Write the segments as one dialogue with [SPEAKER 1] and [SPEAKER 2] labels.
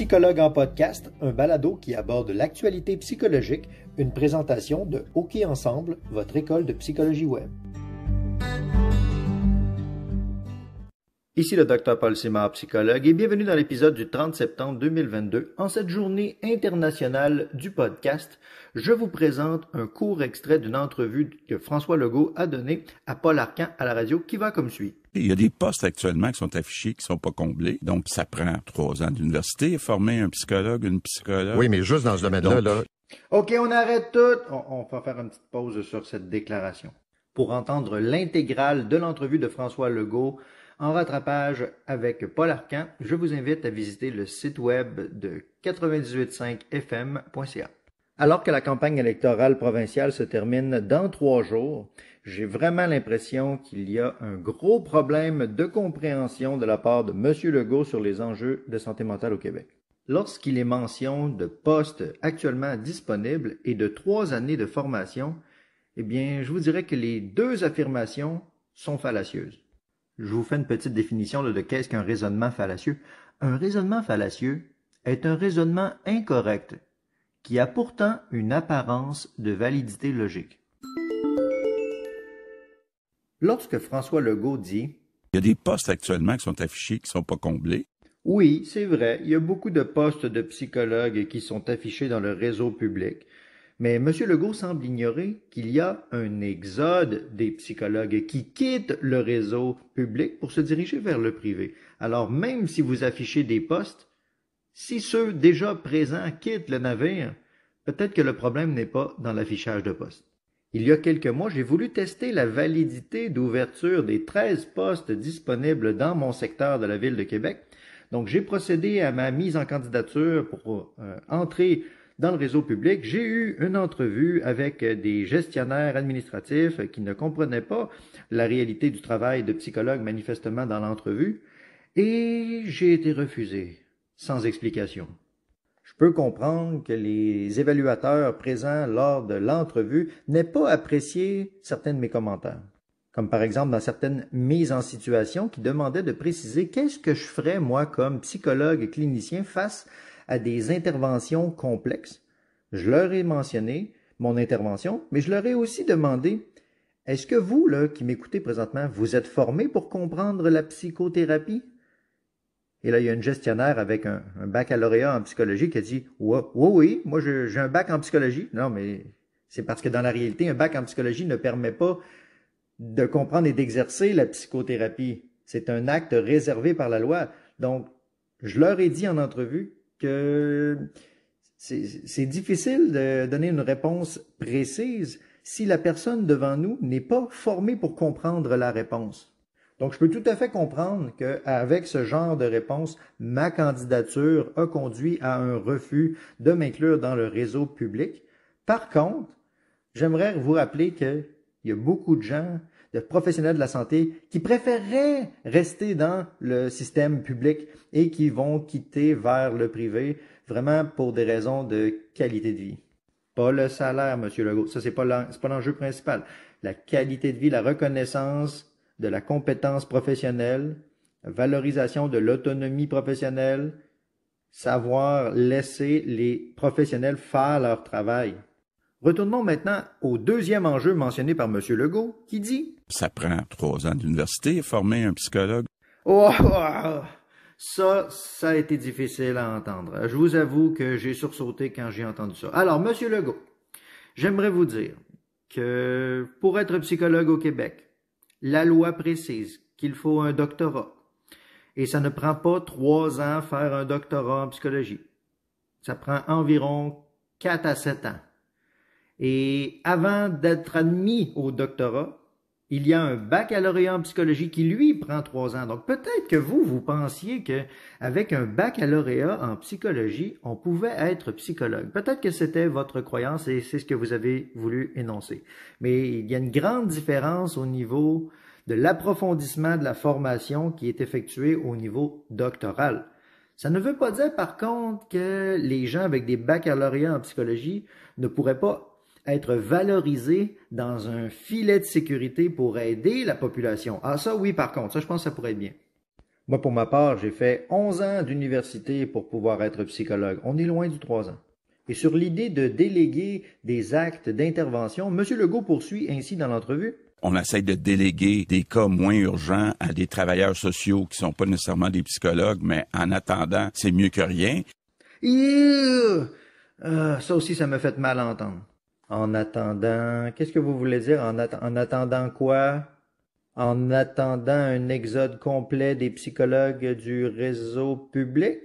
[SPEAKER 1] Psychologue en podcast, un balado qui aborde l'actualité psychologique, une présentation de OK Ensemble, votre école de psychologie web. Ici le Dr Paul Simard, psychologue, et bienvenue dans l'épisode du 30 septembre 2022. En cette journée internationale du podcast, je vous présente un court extrait d'une entrevue que François Legault a donnée à Paul Arcand à la radio qui va comme suit.
[SPEAKER 2] Il y a des postes actuellement qui sont affichés, qui sont pas comblés. Donc, ça prend 3 ans d'université, former un psychologue, une psychologue.
[SPEAKER 3] Oui, mais juste dans ce domaine-là, là.
[SPEAKER 1] OK, on arrête tout. On va faire une petite pause sur cette déclaration. Pour entendre l'intégrale de l'entrevue de François Legault en rattrapage avec Paul Arcand, je vous invite à visiter le site web de 985fm.ca. Alors que la campagne électorale provinciale se termine dans 3 jours, j'ai vraiment l'impression qu'il y a un gros problème de compréhension de la part de M. Legault sur les enjeux de santé mentale au Québec. Lorsqu'il est mention de postes actuellement disponibles et de 3 années de formation, eh bien, je vous dirais que les 2 affirmations sont fallacieuses. Je vous fais une petite définition de qu'est-ce qu'un raisonnement fallacieux. Un raisonnement fallacieux est un raisonnement incorrect qui a pourtant une apparence de validité logique. Lorsque François Legault dit
[SPEAKER 2] « Il y a des postes actuellement qui sont affichés, qui sont pas comblés. »
[SPEAKER 1] Oui, c'est vrai, il y a beaucoup de postes de psychologues qui sont affichés dans le réseau public. Mais M. Legault semble ignorer qu'il y a un exode des psychologues qui quittent le réseau public pour se diriger vers le privé. Alors même si vous affichez des postes, si ceux déjà présents quittent le navire, peut-être que le problème n'est pas dans l'affichage de postes. Il y a quelques mois, j'ai voulu tester la validité d'ouverture des 13 postes disponibles dans mon secteur de la Ville de Québec. Donc j'ai procédé à ma mise en candidature pour entrer dans le réseau public. J'ai eu une entrevue avec des gestionnaires administratifs qui ne comprenaient pas la réalité du travail de psychologue manifestement dans l'entrevue et j'ai été refusé sans explication. Je peux comprendre que les évaluateurs présents lors de l'entrevue n'aient pas apprécié certains de mes commentaires, comme par exemple dans certaines mises en situation qui demandaient de préciser qu'est-ce que je ferais moi comme psychologue et clinicien face à des interventions complexes. Je leur ai mentionné mon intervention, mais je leur ai aussi demandé « Est-ce que vous, là, qui m'écoutez présentement, vous êtes formé pour comprendre la psychothérapie? » Et là, il y a une gestionnaire avec un baccalauréat en psychologie qui a dit « Oui, moi j'ai un bac en psychologie. » Non, mais c'est parce que dans la réalité, un bac en psychologie ne permet pas de comprendre et d'exercer la psychothérapie. C'est un acte réservé par la loi. Donc, je leur ai dit en entrevue que c'est difficile de donner une réponse précise si la personne devant nous n'est pas formée pour comprendre la réponse. Donc, je peux tout à fait comprendre qu'avec ce genre de réponse, ma candidature a conduit à un refus de m'inclure dans le réseau public. Par contre, j'aimerais vous rappeler qu'il y a beaucoup de gens, de professionnels de la santé, qui préféreraient rester dans le système public et qui vont quitter vers le privé, vraiment pour des raisons de qualité de vie. Pas le salaire, M. Legault, ça c'est pas l'enjeu principal. La qualité de vie, la reconnaissance de la compétence professionnelle, valorisation de l'autonomie professionnelle, savoir laisser les professionnels faire leur travail. Retournons maintenant au deuxième enjeu mentionné par M. Legault, qui dit «
[SPEAKER 2] Ça prend 3 ans d'université, former un psychologue. »
[SPEAKER 1] Ça a été difficile à entendre. Je vous avoue que j'ai sursauté quand j'ai entendu ça. Alors, M. Legault, j'aimerais vous dire que pour être psychologue au Québec, la loi précise qu'il faut un doctorat. Et ça ne prend pas 3 ans faire un doctorat en psychologie. Ça prend environ 4 à 7 ans. Et avant d'être admis au doctorat, il y a un baccalauréat en psychologie qui, lui, prend 3 ans. Donc, peut-être que vous pensiez qu'avec un baccalauréat en psychologie, on pouvait être psychologue. Peut-être que c'était votre croyance et c'est ce que vous avez voulu énoncer. Mais il y a une grande différence au niveau de l'approfondissement de la formation qui est effectuée au niveau doctoral. Ça ne veut pas dire, par contre, que les gens avec des baccalauréats en psychologie ne pourraient pas être valorisés dans un filet de sécurité pour aider la population. Ah ça oui, par contre, ça je pense que ça pourrait être bien. Moi, pour ma part, j'ai fait 11 ans d'université pour pouvoir être psychologue. On est loin du 3 ans. Et sur l'idée de déléguer des actes d'intervention, M. Legault poursuit ainsi dans l'entrevue.
[SPEAKER 2] On essaie de déléguer des cas moins urgents à des travailleurs sociaux qui sont pas nécessairement des psychologues, mais en attendant, c'est mieux que rien.
[SPEAKER 1] Ça aussi, ça me fait mal à entendre. En attendant, qu'est-ce que vous voulez dire? En attendant quoi? En attendant un exode complet des psychologues du réseau public?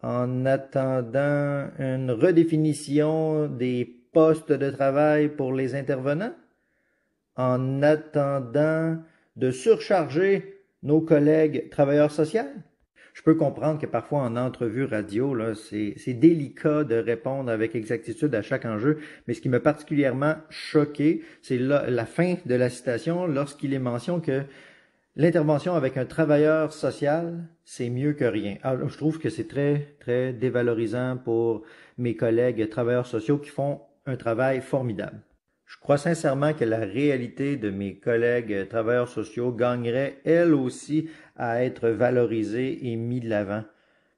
[SPEAKER 1] En attendant une redéfinition des postes de travail pour les intervenants? En attendant de surcharger nos collègues travailleurs sociaux? Je peux comprendre que parfois en entrevue radio, là, c'est délicat de répondre avec exactitude à chaque enjeu, mais ce qui m'a particulièrement choqué, c'est la fin de la citation lorsqu'il est mention que l'intervention avec un travailleur social, c'est mieux que rien. Alors, je trouve que c'est très, très dévalorisant pour mes collègues travailleurs sociaux qui font un travail formidable. Je crois sincèrement que la réalité de mes collègues travailleurs sociaux gagnerait, elle aussi, à être valorisée et mise de l'avant.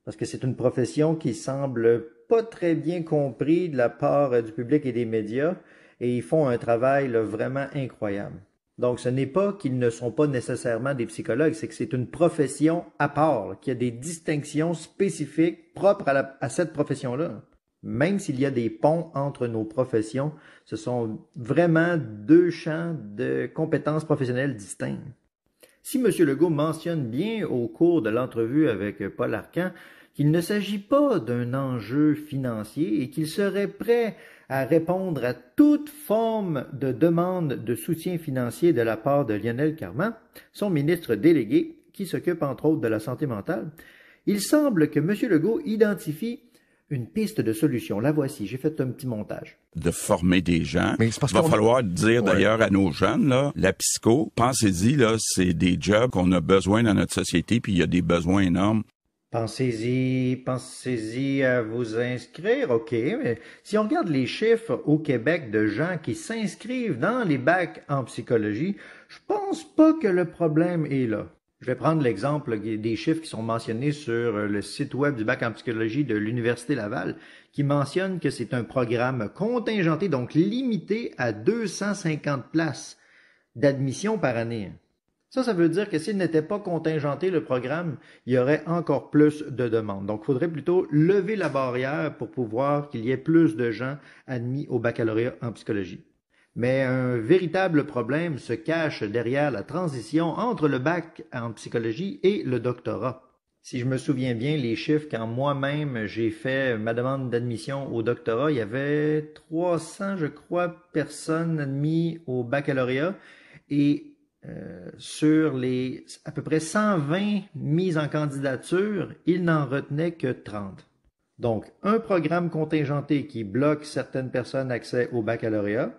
[SPEAKER 1] Parce que c'est une profession qui semble pas très bien comprise de la part du public et des médias, et ils font un travail là, vraiment incroyable. Donc, ce n'est pas qu'ils ne sont pas nécessairement des psychologues, c'est que c'est une profession à part, qui a des distinctions spécifiques propres à cette profession-là. Même s'il y a des ponts entre nos professions, ce sont vraiment deux champs de compétences professionnelles distincts. Si M. Legault mentionne bien au cours de l'entrevue avec Paul Arcand qu'il ne s'agit pas d'un enjeu financier et qu'il serait prêt à répondre à toute forme de demande de soutien financier de la part de Lionel Carman, son ministre délégué, qui s'occupe entre autres de la santé mentale, il semble que M. Legault identifie une piste de solution. La voici, j'ai fait un petit montage.
[SPEAKER 2] De former des gens. Mais il va falloir dire d'ailleurs à nos jeunes, là, la psycho, pensez-y, là, c'est des jobs qu'on a besoin dans notre société, puis il y a des besoins énormes.
[SPEAKER 1] Pensez-y à vous inscrire, ok, mais si on regarde les chiffres au Québec de gens qui s'inscrivent dans les bacs en psychologie, je pense pas que le problème est là. Je vais prendre l'exemple des chiffres qui sont mentionnés sur le site web du bac en psychologie de l'Université Laval, qui mentionne que c'est un programme contingenté, donc limité à 250 places d'admission par année. Ça veut dire que s'il n'était pas contingenté, le programme, il y aurait encore plus de demandes. Donc, il faudrait plutôt lever la barrière pour pouvoir qu'il y ait plus de gens admis au baccalauréat en psychologie. Mais un véritable problème se cache derrière la transition entre le bac en psychologie et le doctorat. Si je me souviens bien, les chiffres, quand moi-même j'ai fait ma demande d'admission au doctorat, il y avait 300, je crois, personnes admises au baccalauréat et sur les à peu près 120 mises en candidature, il n'en retenait que 30. Donc, un programme contingenté qui bloque certaines personnes accès au baccalauréat,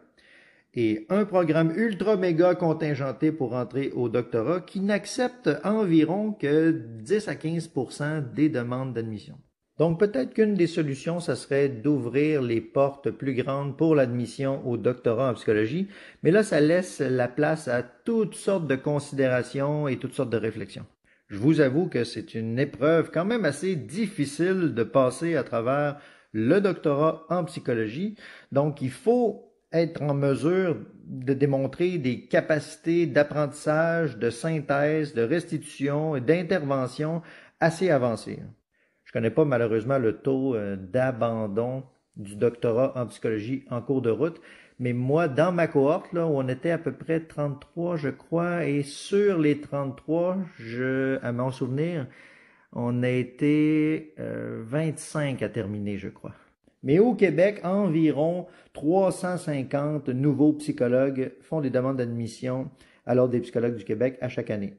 [SPEAKER 1] et un programme ultra méga contingenté pour entrer au doctorat qui n'accepte environ que 10 à 15% des demandes d'admission. Donc peut-être qu'une des solutions, ça serait d'ouvrir les portes plus grandes pour l'admission au doctorat en psychologie, mais là, ça laisse la place à toutes sortes de considérations et toutes sortes de réflexions. Je vous avoue que c'est une épreuve quand même assez difficile de passer à travers le doctorat en psychologie, donc il faut être en mesure de démontrer des capacités d'apprentissage, de synthèse, de restitution et d'intervention assez avancées. Je connais pas malheureusement le taux d'abandon du doctorat en psychologie en cours de route, mais moi, dans ma cohorte, là, où on était à peu près 33, je crois, et sur les 33, à mon souvenir, on a été 25 à terminer, je crois. Mais au Québec, environ 350 nouveaux psychologues font des demandes d'admission à l'Ordre des psychologues du Québec à chaque année.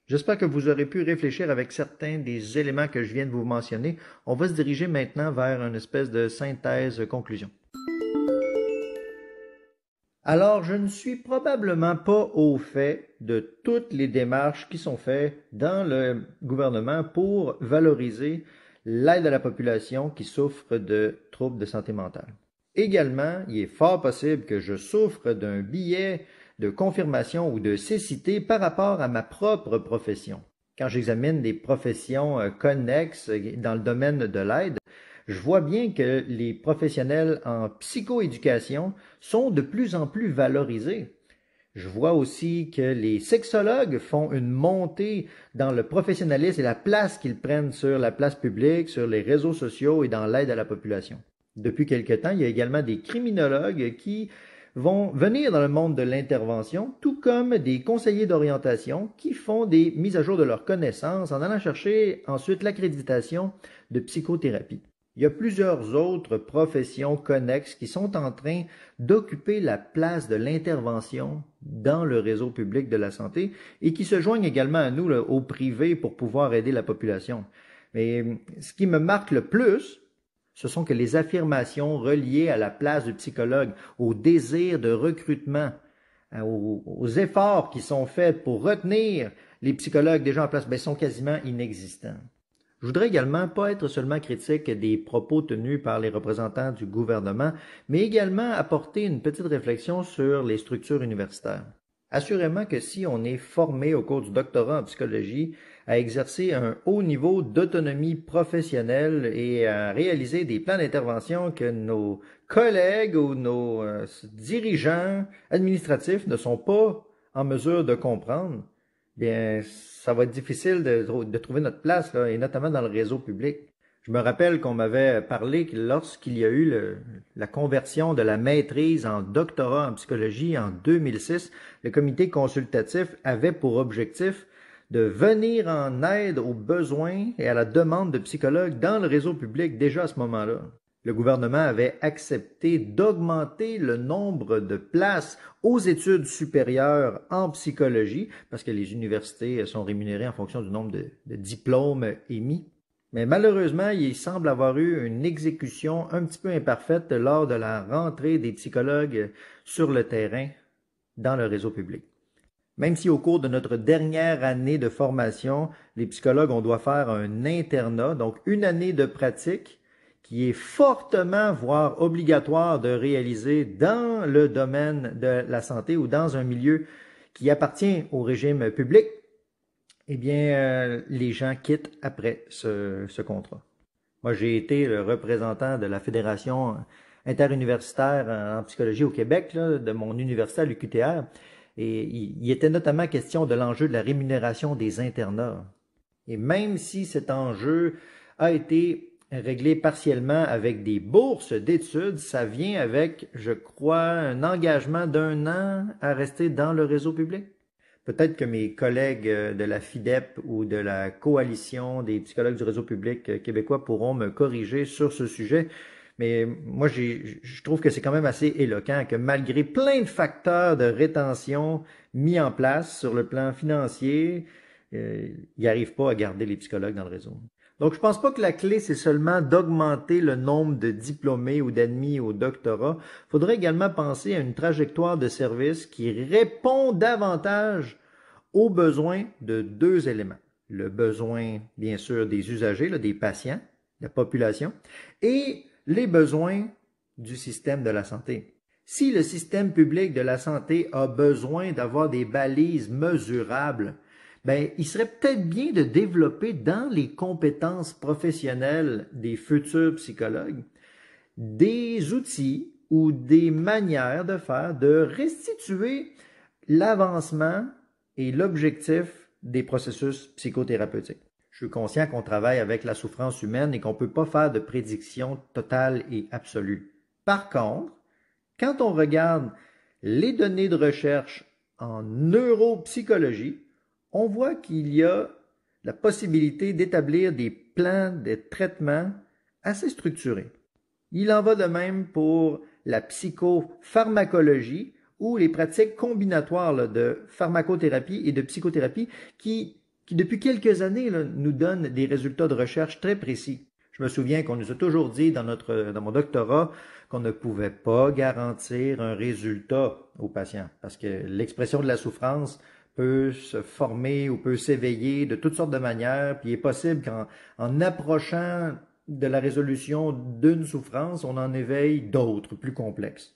[SPEAKER 1] J'espère que vous aurez pu réfléchir avec certains des éléments que je viens de vous mentionner. On va se diriger maintenant vers une espèce de synthèse-conclusion. Alors, je ne suis probablement pas au fait de toutes les démarches qui sont faites dans le gouvernement pour valoriser l'aide à la population qui souffre de troubles de santé mentale. Également, il est fort possible que je souffre d'un biais de confirmation ou de cécité par rapport à ma propre profession. Quand j'examine des professions connexes dans le domaine de l'aide, je vois bien que les professionnels en psychoéducation sont de plus en plus valorisés. Je vois aussi que les sexologues font une montée dans le professionnalisme et la place qu'ils prennent sur la place publique, sur les réseaux sociaux et dans l'aide à la population. Depuis quelque temps, il y a également des criminologues qui vont venir dans le monde de l'intervention, tout comme des conseillers d'orientation qui font des mises à jour de leurs connaissances en allant chercher ensuite l'accréditation de psychothérapie. Il y a plusieurs autres professions connexes qui sont en train d'occuper la place de l'intervention dans le réseau public de la santé et qui se joignent également à nous, là, au privé, pour pouvoir aider la population. Mais ce qui me marque le plus, ce sont que les affirmations reliées à la place du psychologue, au désir de recrutement, aux efforts qui sont faits pour retenir les psychologues déjà en place, sont quasiment inexistants. Je voudrais également pas être seulement critique des propos tenus par les représentants du gouvernement, mais également apporter une petite réflexion sur les structures universitaires. Assurément que si on est formé au cours du doctorat en psychologie à exercer un haut niveau d'autonomie professionnelle et à réaliser des plans d'intervention que nos collègues ou nos dirigeants administratifs ne sont pas en mesure de comprendre, bien, ça va être difficile de trouver notre place, là, et notamment dans le réseau public. Je me rappelle qu'on m'avait parlé que lorsqu'il y a eu la conversion de la maîtrise en doctorat en psychologie en 2006, le comité consultatif avait pour objectif de venir en aide aux besoins et à la demande de psychologues dans le réseau public déjà à ce moment-là. Le gouvernement avait accepté d'augmenter le nombre de places aux études supérieures en psychologie, parce que les universités sont rémunérées en fonction du nombre de diplômes émis. Mais malheureusement, il semble avoir eu une exécution un petit peu imparfaite lors de la rentrée des psychologues sur le terrain dans le réseau public. Même si au cours de notre dernière année de formation, les psychologues, on doit faire un internat, donc une année de pratique, qui est fortement, voire obligatoire de réaliser dans le domaine de la santé ou dans un milieu qui appartient au régime public, eh bien, les gens quittent après ce contrat. Moi, j'ai été le représentant de la Fédération interuniversitaire en psychologie au Québec, là, de mon université à l'UQTR, et il était notamment question de l'enjeu de la rémunération des internats. Et même si cet enjeu a été réglé partiellement avec des bourses d'études, ça vient avec, je crois, un engagement d'1 an à rester dans le réseau public. Peut-être que mes collègues de la FIDEP ou de la Coalition des psychologues du réseau public québécois pourront me corriger sur ce sujet, mais moi, je trouve que c'est quand même assez éloquent que malgré plein de facteurs de rétention mis en place sur le plan financier, ils n'arrivent pas à garder les psychologues dans le réseau. Donc, je pense pas que la clé, c'est seulement d'augmenter le nombre de diplômés ou d'admis au doctorat. Il faudrait également penser à une trajectoire de service qui répond davantage aux besoins de 2 éléments. Le besoin, bien sûr, des usagers, là, des patients, la population, et les besoins du système de la santé. Si le système public de la santé a besoin d'avoir des balises mesurables, il serait peut-être bien de développer dans les compétences professionnelles des futurs psychologues des outils ou des manières de faire, de restituer l'avancement et l'objectif des processus psychothérapeutiques. Je suis conscient qu'on travaille avec la souffrance humaine et qu'on ne peut pas faire de prédiction totale et absolue. Par contre, quand on regarde les données de recherche en neuropsychologie, on voit qu'il y a la possibilité d'établir des plans de traitement assez structurés. Il en va de même pour la psychopharmacologie ou les pratiques combinatoires là, de pharmacothérapie et de psychothérapie qui depuis quelques années là, nous donnent des résultats de recherche très précis. Je me souviens qu'on nous a toujours dit dans mon doctorat qu'on ne pouvait pas garantir un résultat aux patients parce que l'expression de la souffrance peut se former ou peut s'éveiller de toutes sortes de manières, puis il est possible qu'en approchant de la résolution d'une souffrance, on en éveille d'autres, plus complexes.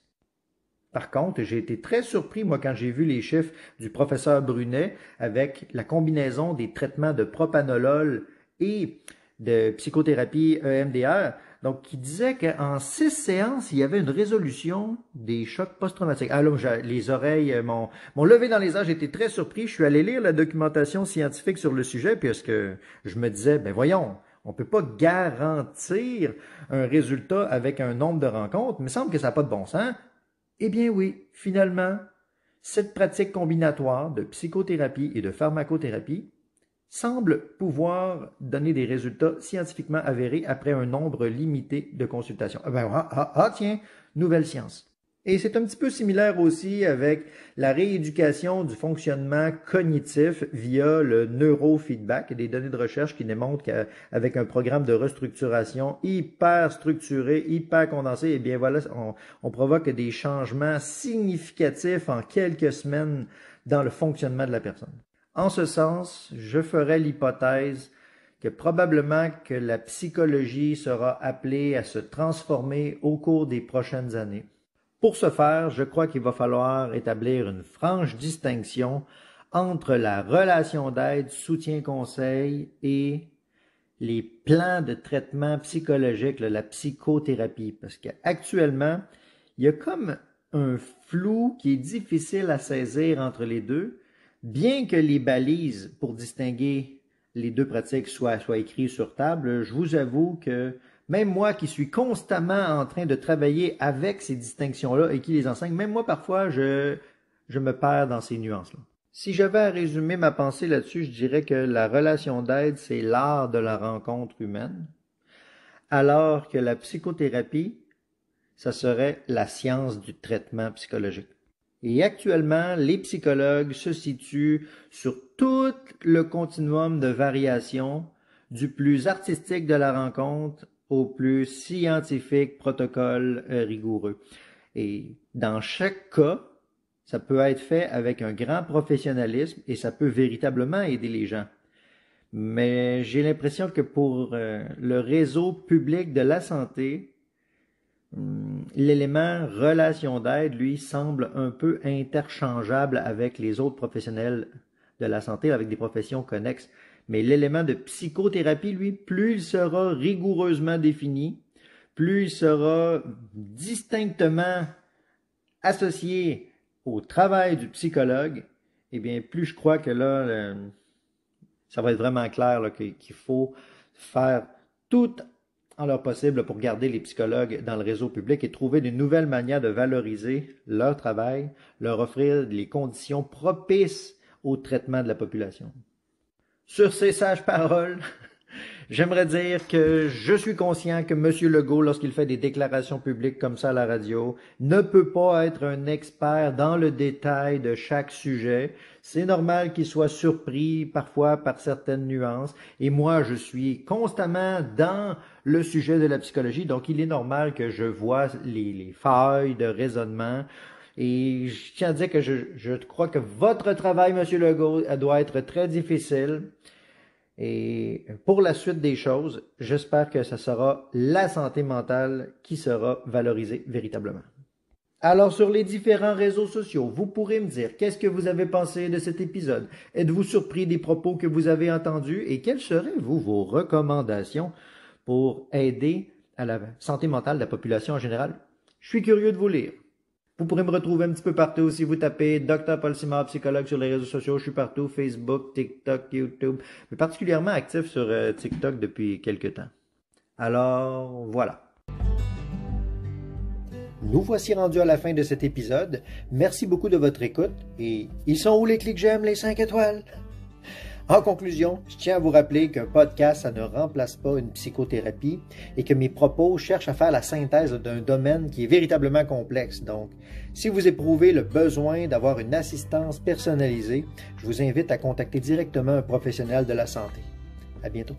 [SPEAKER 1] Par contre, j'ai été très surpris, moi, quand j'ai vu les chiffres du professeur Brunet avec la combinaison des traitements de propanolol et de psychothérapie EMDR. Donc, qui disait qu'en 6 séances, il y avait une résolution des chocs post-traumatiques. Ah là, les oreilles m'ont levé dans les airs. J'ai été très surpris. Je suis allé lire la documentation scientifique sur le sujet, puisque je me disais, ben voyons, on ne peut pas garantir un résultat avec un nombre de rencontres, mais il me semble que ça n'a pas de bon sens. Eh bien oui, finalement, cette pratique combinatoire de psychothérapie et de pharmacothérapie semble pouvoir donner des résultats scientifiquement avérés après un nombre limité de consultations. Tiens, nouvelle science. Et c'est un petit peu similaire aussi avec la rééducation du fonctionnement cognitif via le neurofeedback. Il y a des données de recherche qui démontrent qu'avec un programme de restructuration hyper structuré, hyper condensé, eh bien voilà, on provoque des changements significatifs en quelques semaines dans le fonctionnement de la personne. En ce sens, je ferais l'hypothèse que probablement que la psychologie sera appelée à se transformer au cours des prochaines années. Pour ce faire, je crois qu'il va falloir établir une franche distinction entre la relation d'aide, soutien-conseil et les plans de traitement psychologique, la psychothérapie. Parce qu'actuellement, il y a comme un flou qui est difficile à saisir entre les deux, bien que les balises pour distinguer les deux pratiques soient écrites sur table. Je vous avoue que même moi qui suis constamment en train de travailler avec ces distinctions-là et qui les enseigne, même moi parfois je me perds dans ces nuances-là. Si j'avais à résumer ma pensée là-dessus, je dirais que la relation d'aide, c'est l'art de la rencontre humaine, alors que la psychothérapie, ça serait la science du traitement psychologique. Et actuellement, les psychologues se situent sur tout le continuum de variation, du plus artistique de la rencontre au plus scientifique protocole rigoureux. Et dans chaque cas, ça peut être fait avec un grand professionnalisme et ça peut véritablement aider les gens. Mais j'ai l'impression que pour le réseau public de la santé, l'élément relation d'aide, lui, semble un peu interchangeable avec les autres professionnels de la santé, avec des professions connexes. Mais l'élément de psychothérapie, lui, plus il sera rigoureusement défini, plus il sera distinctement associé au travail du psychologue, eh bien, plus je crois que là, ça va être vraiment clair là, qu'il faut faire tout en leur possible pour garder les psychologues dans le réseau public et trouver de nouvelles manières de valoriser leur travail, leur offrir les conditions propices au traitement de la population. Sur ces sages paroles, j'aimerais dire que je suis conscient que M. Legault, lorsqu'il fait des déclarations publiques comme ça à la radio, ne peut pas être un expert dans le détail de chaque sujet. C'est normal qu'il soit surpris parfois par certaines nuances. Et moi, je suis constamment dans le sujet de la psychologie, donc il est normal que je vois les failles de raisonnement. Et je tiens à dire que je crois que votre travail, M. Legault, doit être très difficile. Et pour la suite des choses, j'espère que ce sera la santé mentale qui sera valorisée véritablement. Alors, sur les différents réseaux sociaux, vous pourrez me dire qu'est-ce que vous avez pensé de cet épisode. Êtes-vous surpris des propos que vous avez entendus et quelles seraient, vos recommandations pour aider à la santé mentale de la population en général? Je suis curieux de vous lire. Vous pourrez me retrouver un petit peu partout si vous tapez Dr. Paul Simard, psychologue sur les réseaux sociaux. Je suis partout, Facebook, TikTok, YouTube, mais particulièrement actif sur TikTok depuis quelques temps. Alors, voilà. Nous voici rendus à la fin de cet épisode. Merci beaucoup de votre écoute. Et ils sont où les clics j'aime, les 5 étoiles? En conclusion, je tiens à vous rappeler qu'un podcast, ça ne remplace pas une psychothérapie et que mes propos cherchent à faire la synthèse d'un domaine qui est véritablement complexe. Donc, si vous éprouvez le besoin d'avoir une assistance personnalisée, je vous invite à contacter directement un professionnel de la santé. À bientôt.